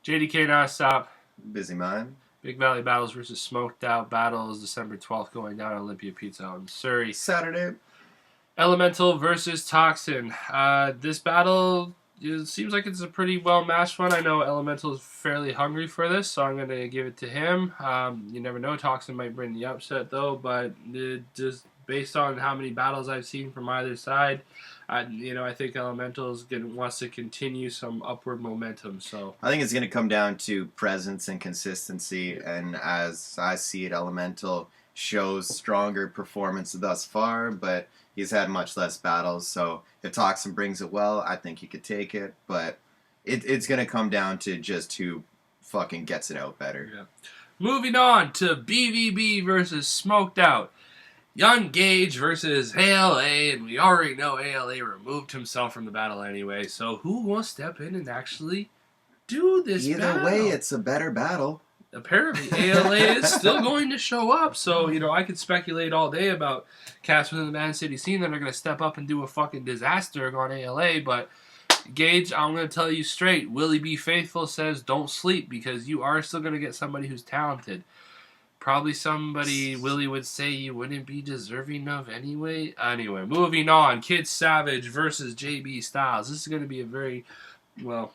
JDK Nonstop. Bizzymind. Big Valley Battles versus SmokedOut Battles, December 12th, going down at Olympia Pizza out in Surrey. Saturday. Elemental versus Toxin. This battle, it seems like it's a pretty well-matched one. I know Elemental is fairly hungry for this, so I'm going to give it to him. You never know. Toxin might bring the upset, though, but just based on how many battles I've seen from either side, I think Elemental wants to continue some upward momentum. So I think it's going to come down to presence and consistency, and as I see it, Elemental shows stronger performance thus far, but he's had much less battles, so if Toxin brings it well, I think he could take it, but it's going to come down to just who fucking gets it out better. Yeah. Moving on to BVB versus SmokedOut. Young Guage versus ALA, and we already know ALA removed himself from the battle anyway, so who will step in and actually do this Either battle? way, it's a better battle. Apparently, ALA is still going to show up, so, I could speculate all day about cats within the Man City scene that are going to step up and do a fucking disaster on ALA, but Guage, I'm going to tell you straight, Willie B. Faithful says don't sleep, because you are still going to get somebody who's talented. Probably somebody Willie would say you wouldn't be deserving of anyway. Anyway, moving on. Kid Savage versus JB Styles. This is going to be a very, well,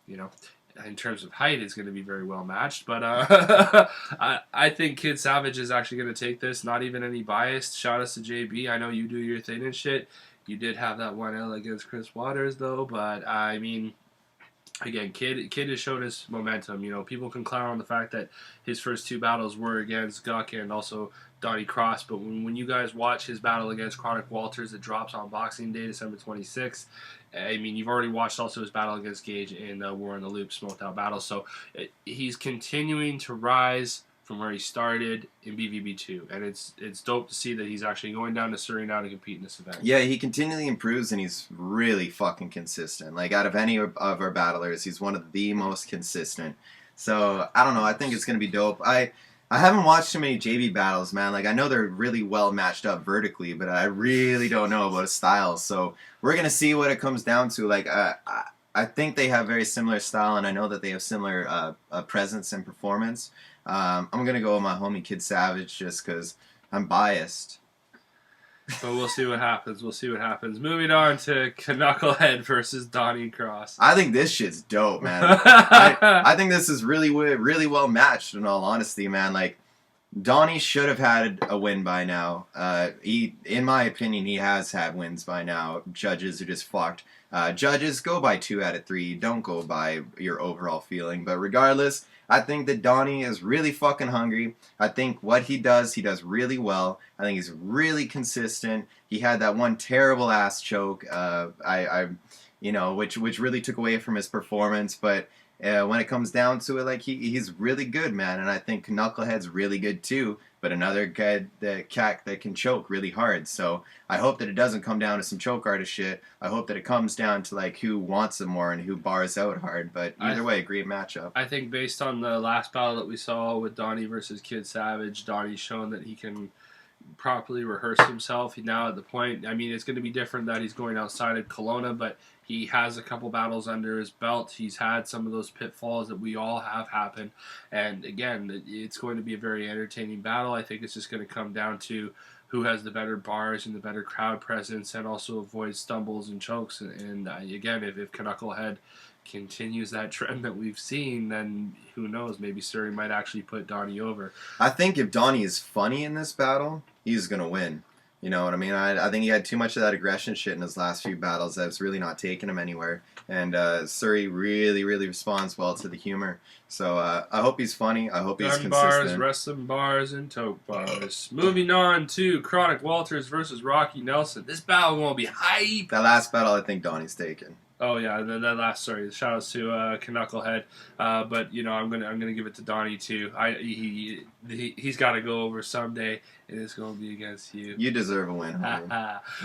in terms of height, it's going to be very well matched. But I think Kid Savage is actually going to take this. Not even any bias. Shout out to JB. I know you do your thing and shit. You did have that 1L against Chris Waters, though. But, again, Kid has shown his momentum. People can clown on the fact that his first two battles were against Guck and also Dottie Cross, but when you guys watch his battle against Kronic Walters, it drops on Boxing Day, December 26th. You've already watched also his battle against Guage in the War in the Loop SmokedOut battle, so he's continuing to rise from where he started in BVB2, and it's dope to see that he's actually going down to Surrey now to compete in this event. Yeah, he continually improves, and he's really fucking consistent. Like, out of any of our battlers, he's one of the most consistent. So, I don't know, I think it's going to be dope. I haven't watched too many JB battles, man. Like, I know they're really well matched up vertically, but I really don't know about his style. So, we're going to see what it comes down to. Like, I think they have very similar style, and I know that they have similar presence and performance. I'm going to go with my homie Kid Savage just because I'm biased. But we'll see what happens. Moving on to Canucklehead versus Dottie Cross. I think this shit's dope, man. I think this is really well matched, in all honesty, man. Like, Donnie should have had a win by now. In my opinion, he has had wins by now. Judges are just fucked. Judges, go by 2 out of 3. Don't go by your overall feeling. But regardless, I think that Donnie is really fucking hungry. I think what he does really well. I think he's really consistent. He had that one terrible ass choke, which really took away from his performance. But when it comes down to it, like he's really good, man. And I think Knucklehead's really good too. But another guy that can choke really hard. So I hope that it doesn't come down to some choke artist shit. I hope that it comes down to like who wants it more and who bars out hard. But either way, a great matchup. I think based on the last battle that we saw with Donnie versus Kid Savage, Donnie's shown that he can properly rehearse himself. He's now at the point, it's going to be different that he's going outside of Kelowna, but he has a couple battles under his belt. He's had some of those pitfalls that we all have happen. And again, it's going to be a very entertaining battle. I think it's just going to come down to who has the better bars and the better crowd presence and also avoids stumbles and chokes. And again, if Canucklehead continues that trend that we've seen, then who knows, maybe Surrey might actually put Donnie over. I think if Donnie is funny in this battle, he's going to win. You know what I mean? I think he had too much of that aggression shit in his last few battles that's really not taking him anywhere. And Surrey really responds well to the humor. So I hope he's funny. I hope he's consistent. Bars, wrestling bars, and toke bars. Moving on to Kronic Walters versus Rocky Nelson. This battle going to be hype. That last battle, I think Donnie's taken. Oh yeah, that last. Sorry, shout outs to Canucklehead. But I'm gonna give it to Donnie too. He's got to go over someday, and it's gonna be against you. You deserve a win.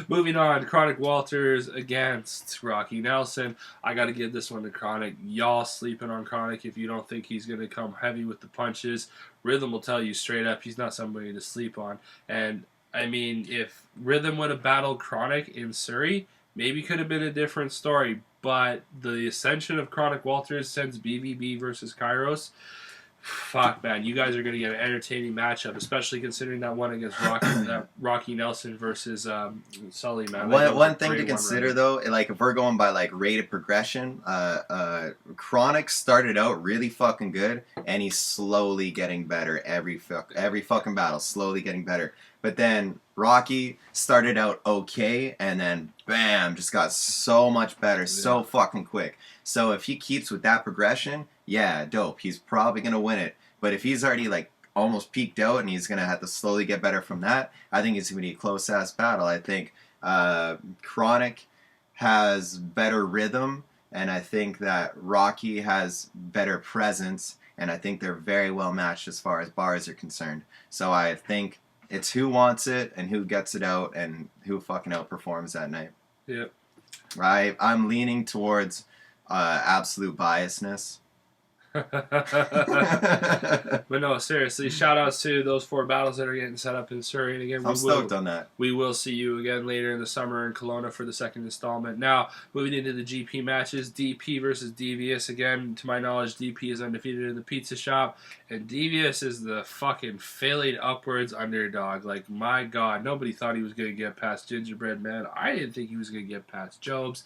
Moving on, Kronic Walters against Rocky Nelson. I got to give this one to Kronic. Y'all sleeping on Kronic if you don't think he's gonna come heavy with the punches. Rhythm will tell you straight up he's not somebody to sleep on. And if Rhythm would have battled Kronic in Surrey, maybe could have been a different story, but the ascension of Kronic Walters since BVB versus Kairos, fuck, man, you guys are going to get an entertaining matchup, especially considering that one against Rocky Nelson versus Sully, man. One thing to consider, though, like if we're going by like rate of progression, Kronic started out really fucking good, and he's slowly getting better every fucking battle, slowly getting better. But then Rocky started out okay, and then bam, just got so much better, so fucking quick. So if he keeps with that progression, yeah, dope. He's probably gonna win it. But if he's already like almost peaked out and he's gonna have to slowly get better from that, I think it's gonna be a close ass battle. I think Kronic has better rhythm, and I think that Rocky has better presence, and I think they're very well matched as far as bars are concerned. So I think it's who wants it and who gets it out and who fucking outperforms that night. Yep. I'm leaning towards absolute biasness. But no, seriously, shout outs to those 4 battles that are getting set up in Surrey. And again, I'm stoked on that. We will see you again later in the summer in Kelowna for the second installment. Now, moving into the GP matches, DP versus Deveous. Again, to my knowledge, DP is undefeated in the pizza shop, and Deveous is the fucking failing upwards underdog. Like, my God, nobody thought he was going to get past Gingerbread Man. I didn't think he was going to get past Jobs,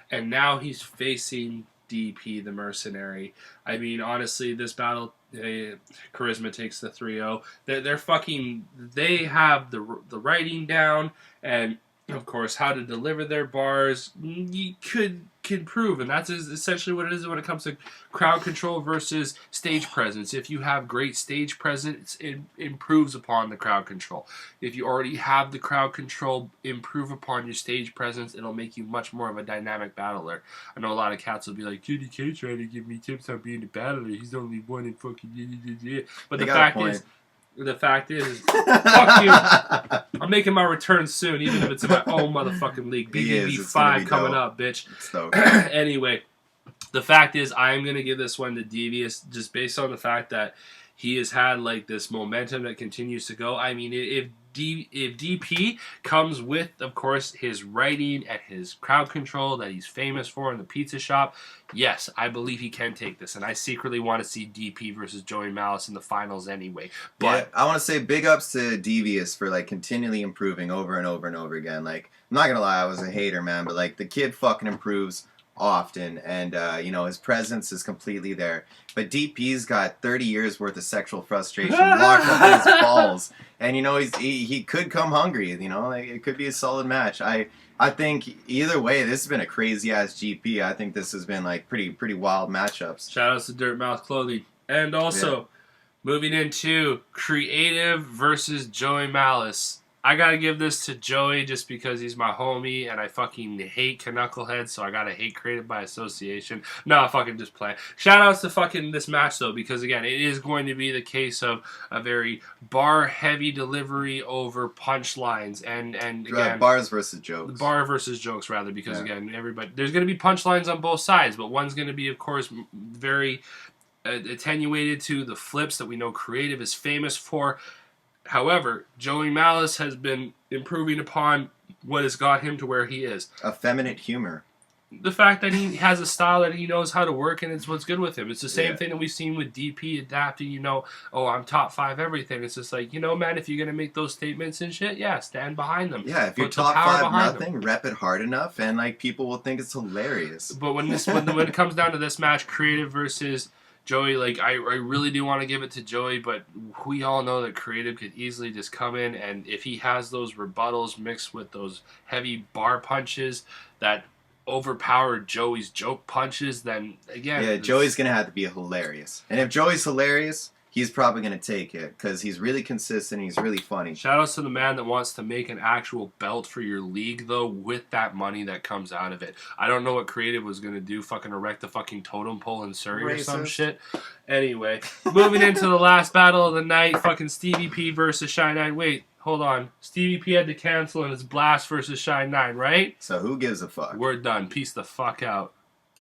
and now he's facing DP, the mercenary. I mean, honestly, this battle, Charisma takes the 3-0. They're fucking, they have the writing down, and of course, how to deliver their bars. You can prove, and that's essentially what it is when it comes to crowd control versus stage presence. If you have great stage presence, it improves upon the crowd control. If you already have the crowd control, improve upon your stage presence. It'll make you much more of a dynamic battler. I know a lot of cats will be like, JDK trying to give me tips on being a battler. He's only one in fucking... But the fact is, fuck you. I'm making my return soon, even if it's in my own motherfucking league. BVB 5 coming up, bitch. Anyway, the fact is, I am going to give this one to Deveous just based on the fact that he has had like this momentum that continues to go. I mean, if DP comes with, of course, his writing and his crowd control that he's famous for in the pizza shop, yes, I believe he can take this. And I secretly want to see DP versus Joey Malice in the finals anyway. But yeah, I want to say big ups to Deveous for like continually improving over and over and over again. Like, I'm not gonna lie, I was a hater, man, but like the kid fucking improves often, and you know, his presence is completely there. But DP's got 30 years worth of sexual frustration locked up in his balls, and you know, he could come hungry. You know, like, it could be a solid match. I think either way, this has been a crazy ass GP. I think this has been like pretty wild matchups. Shout outs to Dirtmouth Clothing, and also moving into Kreative versus Joey Malice. I gotta give this to Joey just because he's my homie and I fucking hate Canucklehead, so I gotta hate Kreative by association. No, fucking just play. Shout outs to fucking this match though, because again, it is going to be the case of a very bar heavy delivery over punchlines and again, bars versus jokes. Bar versus jokes rather, because again, everybody, there's gonna be punchlines on both sides, but one's gonna be, of course, very attenuated to the flips that we know Kreative is famous for. However, Joey Malice has been improving upon what has got him to where he is. Effeminate humor. The fact that he has a style that he knows how to work, and it's what's good with him. It's the same thing that we've seen with DP adapting, you know, oh, I'm top 5 everything. It's just like, you know, man, if you're going to make those statements and shit, stand behind them. Yeah, if you're top 5 nothing, rep it hard enough, and, like, people will think it's hilarious. But when it comes down to this match, Kreative versus Joey, like, I really do want to give it to Joey, but we all know that Kreative could easily just come in, and if he has those rebuttals mixed with those heavy bar punches that overpower Joey's joke punches, then again... Yeah, Joey's going to have to be hilarious. And if Joey's hilarious, he's probably going to take it, because he's really consistent, he's really funny. Shout outs to the man that wants to make an actual belt for your league, though, with that money that comes out of it. I don't know what Kreative was going to do, fucking erect the fucking totem pole in Surrey or some shit. Anyway, moving into the last battle of the night, fucking Stevie P versus Shine 9. Wait, hold on. Stevie P had to cancel, and it's Blast versus Shine 9, right? So who gives a fuck? We're done. Peace the fuck out.